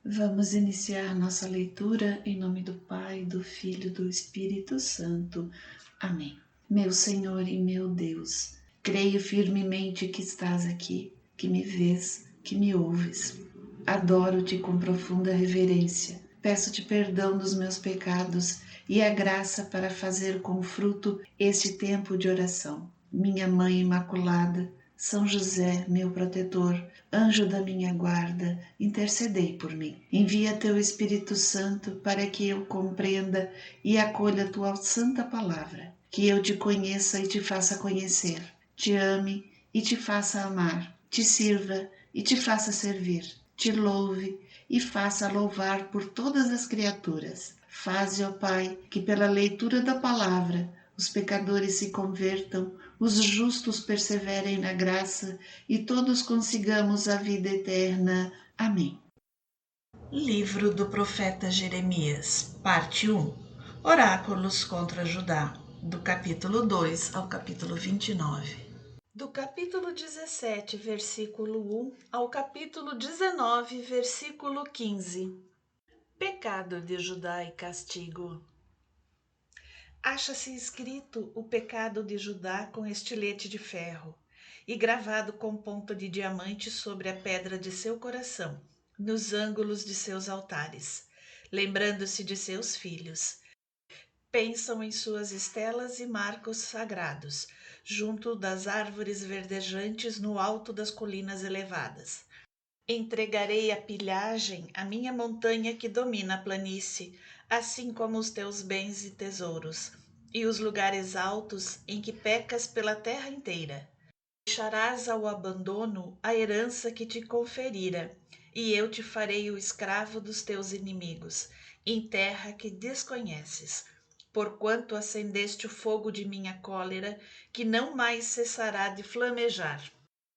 Vamos iniciar nossa leitura em nome do Pai, do Filho e do Espírito Santo. Amém. Meu Senhor e meu Deus, creio firmemente que estás aqui, que me vês, que me ouves. Adoro-te com profunda reverência. Peço-te perdão dos meus pecados e a graça para fazer com fruto este tempo de oração. Minha Mãe Imaculada, São José, meu protetor, anjo da minha guarda, intercedei por mim. Envia teu Espírito Santo para que eu compreenda e acolha a tua santa palavra, que eu te conheça e te faça conhecer, te ame e te faça amar, te sirva e te faça servir, te louve e faça louvar por todas as criaturas. Faze, ó Pai, que pela leitura da palavra os pecadores se convertam, os justos perseverem na graça e todos consigamos a vida eterna. Amém. Livro do profeta Jeremias, parte 1. Oráculos contra Judá, do capítulo 2 ao capítulo 29. Do capítulo 17, versículo 1 ao capítulo 19, versículo 15. Pecado de Judá e castigo. Acha-se escrito o pecado de Judá com estilete de ferro e gravado com ponta de diamante sobre a pedra de seu coração, nos ângulos de seus altares, lembrando-se de seus filhos. Pensam em suas estelas e marcos sagrados, junto das árvores verdejantes no alto das colinas elevadas. Entregarei a pilhagem à minha montanha que domina a planície, assim como os teus bens e tesouros, e os lugares altos em que pecas pela terra inteira. Deixarás ao abandono a herança que te conferira, e eu te farei o escravo dos teus inimigos, em terra que desconheces. Porquanto acendeste o fogo de minha cólera, que não mais cessará de flamejar.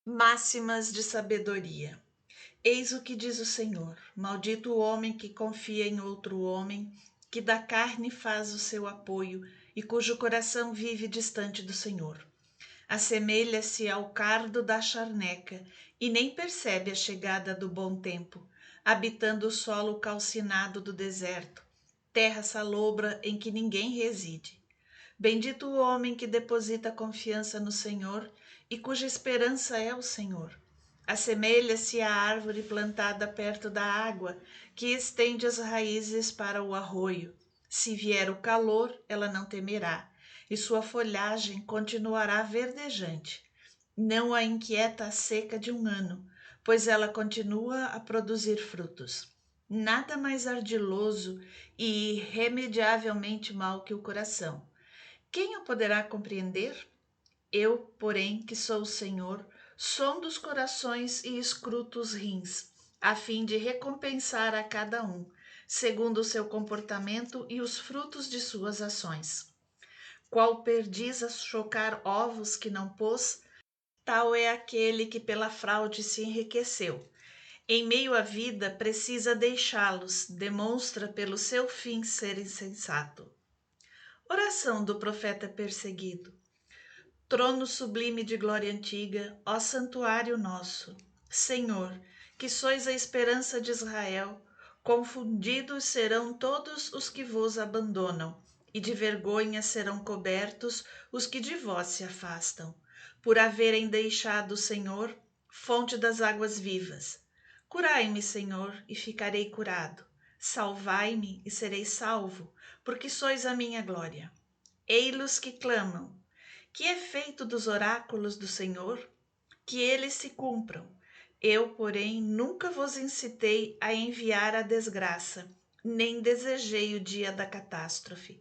Máximas de sabedoria. Eis o que diz o Senhor: maldito o homem que confia em outro homem, que da carne faz o seu apoio e cujo coração vive distante do Senhor. Assemelha-se ao cardo da charneca e nem percebe a chegada do bom tempo, habitando o solo calcinado do deserto, terra salobra em que ninguém reside. Bendito o homem que deposita confiança no Senhor e cuja esperança é o Senhor. Assemelha-se à árvore plantada perto da água, que estende as raízes para o arroio. Se vier o calor, ela não temerá, e sua folhagem continuará verdejante. Não a inquieta a seca de um ano, pois ela continua a produzir frutos. Nada mais ardiloso e irremediavelmente mau que o coração. Quem o poderá compreender? Eu, porém, que sou o Senhor, sondo os corações e escruto os rins, a fim de recompensar a cada um, segundo o seu comportamento e os frutos de suas ações. Qual perdiz a chocar ovos que não pôs, tal é aquele que pela fraude se enriqueceu. Em meio à vida precisa deixá-los, demonstra pelo seu fim ser insensato. Oração do profeta perseguido. Trono sublime de glória antiga, ó santuário nosso, Senhor, que sois a esperança de Israel, confundidos serão todos os que vos abandonam, e de vergonha serão cobertos os que de vós se afastam, por haverem deixado o Senhor, fonte das águas vivas. Curai-me, Senhor, e ficarei curado. Salvai-me e serei salvo, porque sois a minha glória. Ei-los que clamam. Que é feito dos oráculos do Senhor? Que eles se cumpram. Eu, porém, nunca vos incitei a enviar a desgraça, nem desejei o dia da catástrofe.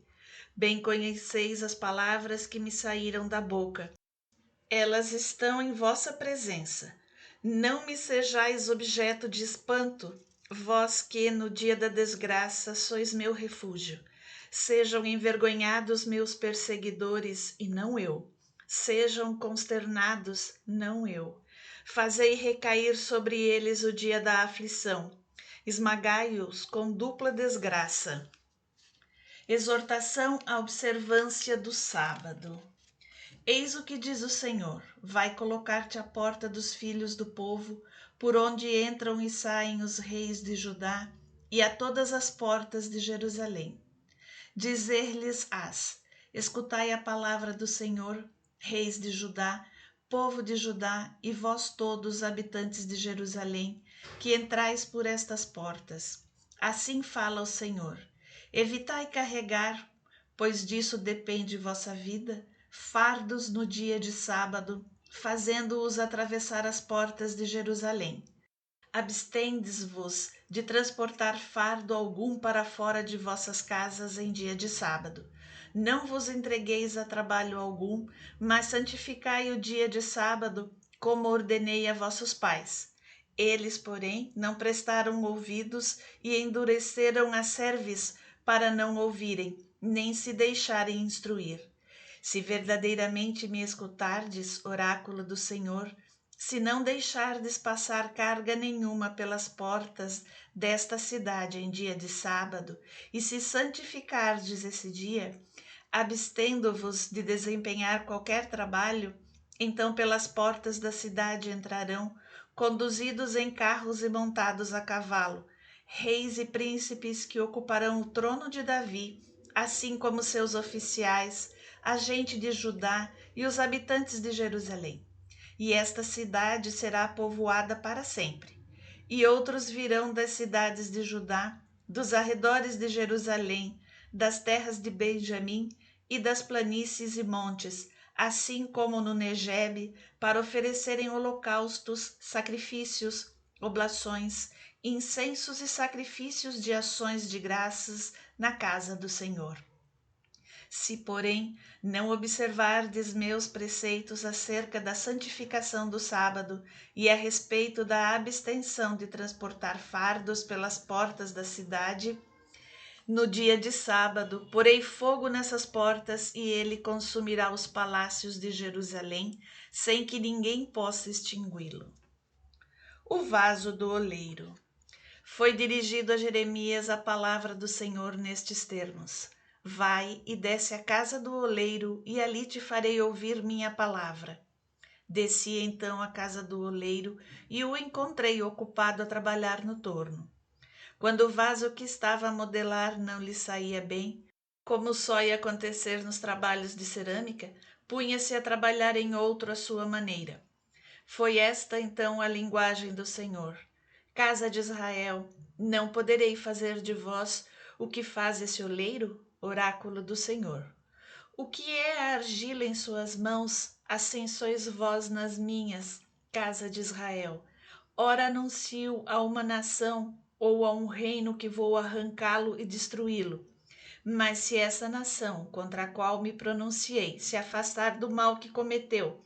Bem conheceis as palavras que me saíram da boca. Elas estão em vossa presença. Não me sejais objeto de espanto, vós que no dia da desgraça sois meu refúgio. Sejam envergonhados meus perseguidores e não eu. Sejam consternados, não eu. Fazei recair sobre eles o dia da aflição. Esmagai-os com dupla desgraça. Exortação à observância do sábado. Eis o que diz o Senhor: vai colocar-te à porta dos filhos do povo, por onde entram e saem os reis de Judá, e a todas as portas de Jerusalém. Dizer-lhes-ás: escutai a palavra do Senhor, reis de Judá, povo de Judá, e vós todos, habitantes de Jerusalém, que entrais por estas portas. Assim fala o Senhor: evitai carregar, pois disso depende vossa vida, fardos no dia de sábado, fazendo-os atravessar as portas de Jerusalém. Abstendes-vos de transportar fardo algum para fora de vossas casas em dia de sábado. Não vos entregueis a trabalho algum, mas santificai o dia de sábado, como ordenei a vossos pais. Eles, porém, não prestaram ouvidos e endureceram a cerviz para não ouvirem, nem se deixarem instruir. Se verdadeiramente me escutardes, oráculo do Senhor, se não deixardes passar carga nenhuma pelas portas desta cidade em dia de sábado, e se santificardes esse dia, abstendo-vos de desempenhar qualquer trabalho, então pelas portas da cidade entrarão, conduzidos em carros e montados a cavalo, reis e príncipes que ocuparão o trono de Davi, assim como seus oficiais, a gente de Judá e os habitantes de Jerusalém. E esta cidade será povoada para sempre. E outros virão das cidades de Judá, dos arredores de Jerusalém, das terras de Benjamim e das planícies e montes, assim como no Negebe, para oferecerem holocaustos, sacrifícios, oblações, incensos e sacrifícios de ações de graças na casa do Senhor. Se, porém, não observardes meus preceitos acerca da santificação do sábado e a respeito da abstenção de transportar fardos pelas portas da cidade, no dia de sábado porei fogo nessas portas e ele consumirá os palácios de Jerusalém, sem que ninguém possa extingui-lo. O vaso do oleiro. Foi dirigido a Jeremias a palavra do Senhor nestes termos: vai e desce à casa do oleiro, e ali te farei ouvir minha palavra. Desci então à casa do oleiro e o encontrei ocupado a trabalhar no torno. Quando o vaso que estava a modelar não lhe saía bem, como só ia acontecer nos trabalhos de cerâmica, punha-se a trabalhar em outro à sua maneira. Foi esta então a linguagem do Senhor: casa de Israel, não poderei fazer de vós o que faz esse oleiro? Oráculo do Senhor. O que é a argila em suas mãos, assim sois vós nas minhas, casa de Israel. Ora anuncio a uma nação ou a um reino que vou arrancá-lo e destruí-lo. Mas se essa nação, contra a qual me pronunciei, se afastar do mal que cometeu,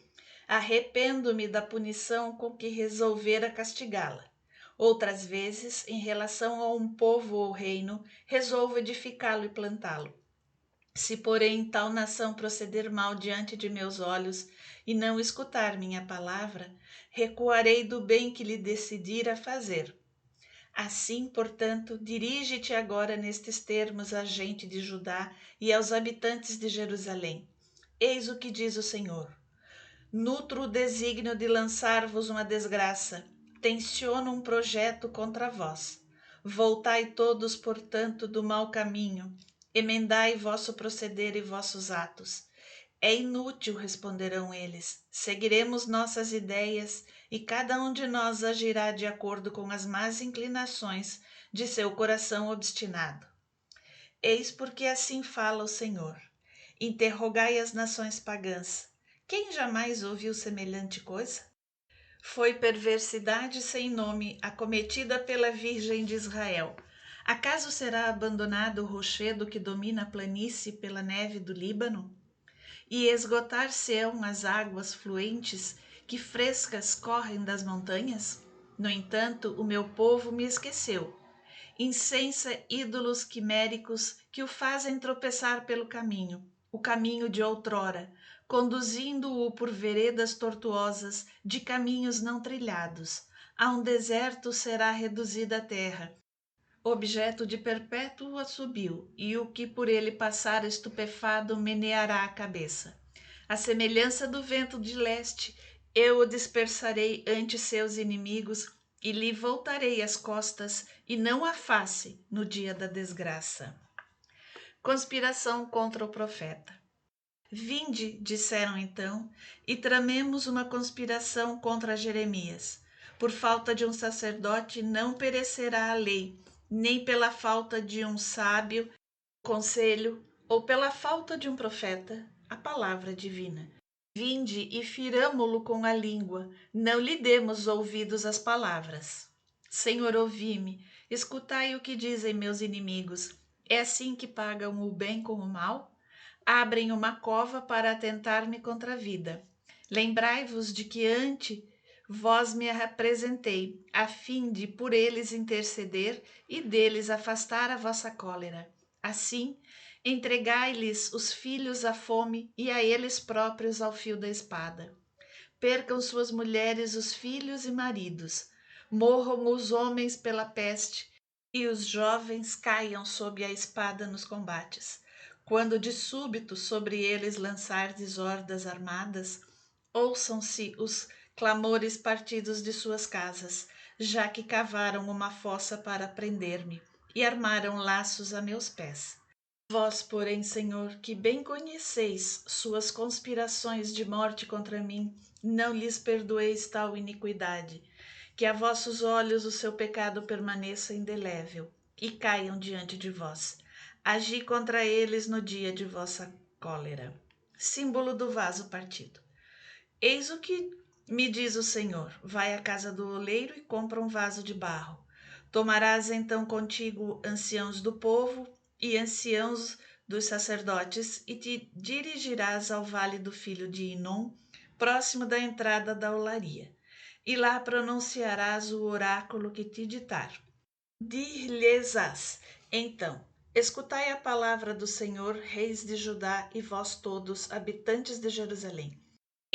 arrependo-me da punição com que resolvera castigá-la. Outras vezes, em relação a um povo ou reino, resolvo edificá-lo e plantá-lo. Se, porém, tal nação proceder mal diante de meus olhos e não escutar minha palavra, recuarei do bem que lhe decidira fazer. Assim, portanto, dirige-te agora nestes termos à gente de Judá e aos habitantes de Jerusalém. Eis o que diz o Senhor: nutro o desígnio de lançar-vos uma desgraça, tenciono um projeto contra vós. Voltai todos, portanto, do mau caminho, emendai vosso proceder e vossos atos. É inútil, responderão eles, seguiremos nossas ideias e cada um de nós agirá de acordo com as más inclinações de seu coração obstinado. Eis porque assim fala o Senhor: interrogai as nações pagãs. Quem jamais ouviu semelhante coisa? Foi perversidade sem nome acometida pela Virgem de Israel. Acaso será abandonado o rochedo que domina a planície pela neve do Líbano? E esgotar-se-ão as águas fluentes que frescas correm das montanhas? No entanto, o meu povo me esqueceu. Incensa ídolos quiméricos que o fazem tropeçar pelo caminho, o caminho de outrora, conduzindo-o por veredas tortuosas de caminhos não trilhados. A um deserto será reduzida a terra. Objeto de perpétuo assobio, e o que por ele passar estupefado meneará a cabeça. À semelhança do vento de leste, eu o dispersarei ante seus inimigos e lhe voltarei as costas e não a face no dia da desgraça. Conspiração contra o profeta. Vinde, disseram então, e tramemos uma conspiração contra Jeremias. Por falta de um sacerdote não perecerá a lei, nem pela falta de um sábio conselho, ou pela falta de um profeta, a palavra divina. Vinde e firamo-lo com a língua, não lhe demos ouvidos às palavras. Senhor, ouvi-me, escutai o que dizem meus inimigos. É assim que pagam o bem com o mal? Abrem uma cova para atentar-me contra a vida. Lembrai-vos de que ante vós me apresentei, a fim de por eles interceder e deles afastar a vossa cólera. Assim, entregai-lhes os filhos à fome e a eles próprios ao fio da espada. Percam suas mulheres, os filhos e maridos. Morram os homens pela peste e os jovens caiam sob a espada nos combates. Quando de súbito sobre eles lançardes hordas armadas, ouçam-se os clamores partidos de suas casas, já que cavaram uma fossa para prender-me e armaram laços a meus pés. Vós, porém, Senhor, que bem conheceis suas conspirações de morte contra mim, não lhes perdoeis tal iniquidade, que a vossos olhos o seu pecado permaneça indelével e caiam diante de vós. Agi contra eles no dia de vossa cólera. Símbolo do vaso partido. Eis o que me diz o Senhor: vai à casa do oleiro e compra um vaso de barro. Tomarás então contigo anciãos do povo e anciãos dos sacerdotes e te dirigirás ao vale do filho de Inom, próximo da entrada da olaria. E lá pronunciarás o oráculo que te ditar. Dir-lhes-ás, então: escutai a palavra do Senhor, reis de Judá, e vós todos, habitantes de Jerusalém.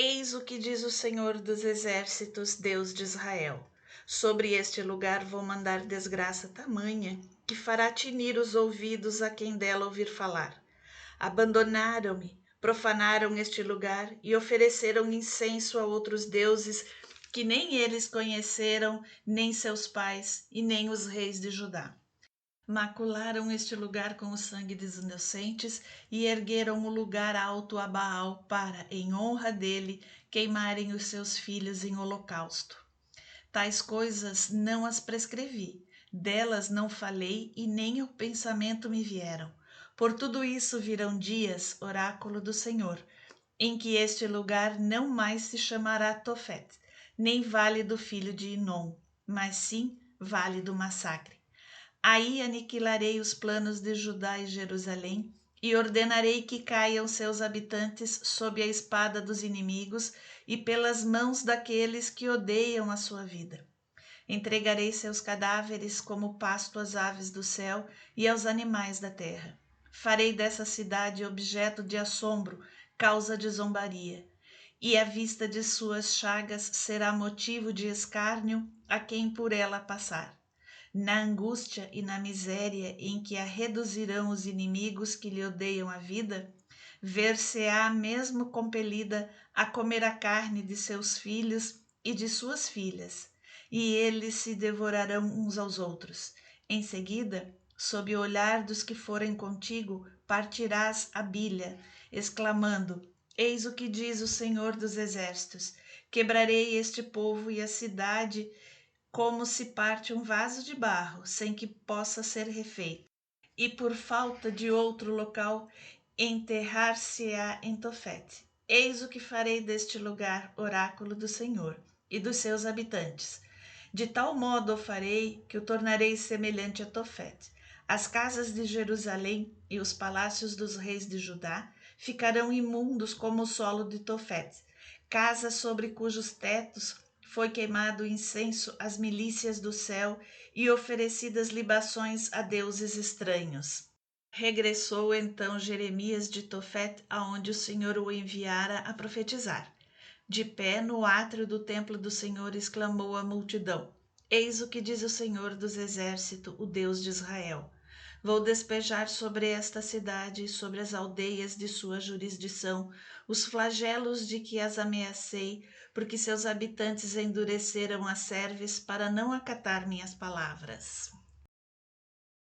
Eis o que diz o Senhor dos exércitos, Deus de Israel: sobre este lugar vou mandar desgraça tamanha, que fará tinir os ouvidos a quem dela ouvir falar. Abandonaram-me, profanaram este lugar e ofereceram incenso a outros deuses que nem eles conheceram, nem seus pais e nem os reis de Judá. Macularam este lugar com o sangue dos inocentes e ergueram o lugar alto a Baal para, em honra dele, queimarem os seus filhos em holocausto. Tais coisas não as prescrevi, delas não falei e nem ao pensamento me vieram. Por tudo isso virão dias, oráculo do Senhor, em que este lugar não mais se chamará Tofete, nem vale do filho de Inom, mas sim vale do massacre. Aí aniquilarei os planos de Judá e Jerusalém e ordenarei que caiam seus habitantes sob a espada dos inimigos e pelas mãos daqueles que odeiam a sua vida. Entregarei seus cadáveres como pasto às aves do céu e aos animais da terra. Farei dessa cidade objeto de assombro, causa de zombaria, e a vista de suas chagas será motivo de escárnio a quem por ela passar. Na angústia e na miséria em que a reduzirão os inimigos que lhe odeiam a vida, ver-se-á mesmo compelida a comer a carne de seus filhos e de suas filhas, e eles se devorarão uns aos outros. Em seguida, sob o olhar dos que forem contigo, partirás a bilha, exclamando: eis o que diz o Senhor dos Exércitos: quebrarei este povo e a cidade como se parte um vaso de barro, sem que possa ser refeito. E por falta de outro local, enterrar-se-á em Tofete. Eis o que farei deste lugar, oráculo do Senhor, e dos seus habitantes. De tal modo o farei que o tornarei semelhante a Tofete. As casas de Jerusalém e os palácios dos reis de Judá ficarão imundos como o solo de Tofete, casa sobre cujos tetos foi queimado incenso às milícias do céu e oferecidas libações a deuses estranhos. Regressou então Jeremias de Tofete, aonde o Senhor o enviara a profetizar. De pé no átrio do templo do Senhor exclamou a multidão: eis o que diz o Senhor dos Exércitos, o Deus de Israel: Vou despejar sobre esta cidade e sobre as aldeias de sua jurisdição os flagelos de que as ameacei, porque seus habitantes endureceram as cerviz para não acatar minhas palavras.